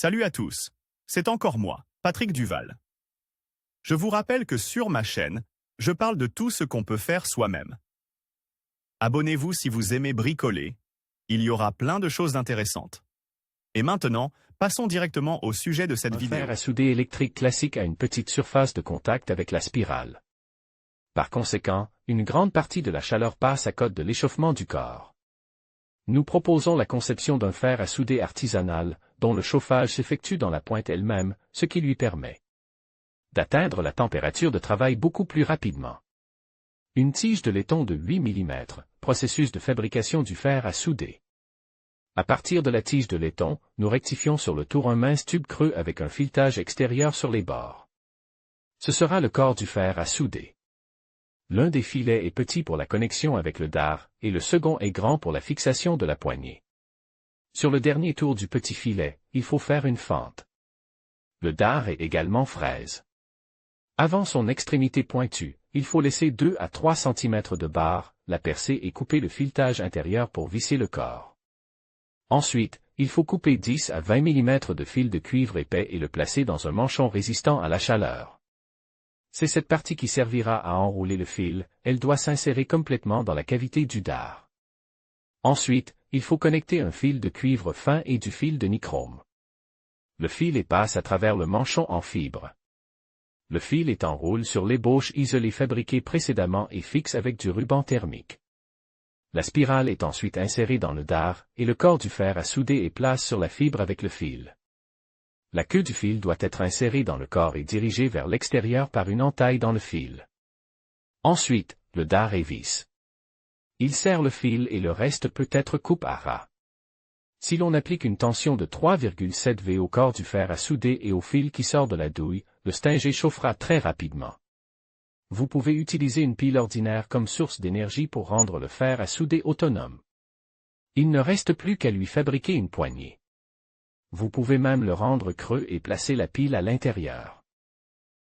Salut à tous, c'est encore moi, Patrick Duval. Je vous rappelle que sur ma chaîne, je parle de tout ce qu'on peut faire soi-même. Abonnez-vous si vous aimez bricoler, il y aura plein de choses intéressantes. Et maintenant, passons directement au sujet de cette vidéo. Un fer à souder électrique classique a une petite surface de contact avec la spirale. Par conséquent, une grande partie de la chaleur passe à cause de l'échauffement du corps. Nous proposons la conception d'un fer à souder artisanal, dont le chauffage s'effectue dans la pointe elle-même, ce qui lui permet d'atteindre la température de travail beaucoup plus rapidement. Une tige de laiton de 8 mm, processus de fabrication du fer à souder. À partir de la tige de laiton, nous rectifions sur le tour un mince tube creux avec un filetage extérieur sur les bords. Ce sera le corps du fer à souder. L'un des filets est petit pour la connexion avec le dard, et le second est grand pour la fixation de la poignée. Sur le dernier tour du petit filet, il faut faire une fente. Le dard est également fraise. Avant son extrémité pointue, il faut laisser 2 à 3 cm de barre, la percer et couper le filetage intérieur pour visser le corps. Ensuite, il faut couper 10 à 20 mm de fil de cuivre épais et le placer dans un manchon résistant à la chaleur. C'est cette partie qui servira à enrouler le fil, elle doit s'insérer complètement dans la cavité du dard. Ensuite, il faut connecter un fil de cuivre fin et du fil de nichrome. Le fil passe à travers le manchon en fibre. Le fil est enroulé sur l'ébauche isolée fabriquée précédemment et fixe avec du ruban thermique. La spirale est ensuite insérée dans le dard, et le corps du fer à souder est placé sur la fibre avec le fil. La queue du fil doit être insérée dans le corps et dirigée vers l'extérieur par une entaille dans le fil. Ensuite, le dard est visse. Il serre le fil et le reste peut être coupe à ras. Si l'on applique une tension de 3,7 V au corps du fer à souder et au fil qui sort de la douille, le stinger chauffera très rapidement. Vous pouvez utiliser une pile ordinaire comme source d'énergie pour rendre le fer à souder autonome. Il ne reste plus qu'à lui fabriquer une poignée. Vous pouvez même le rendre creux et placer la pile à l'intérieur.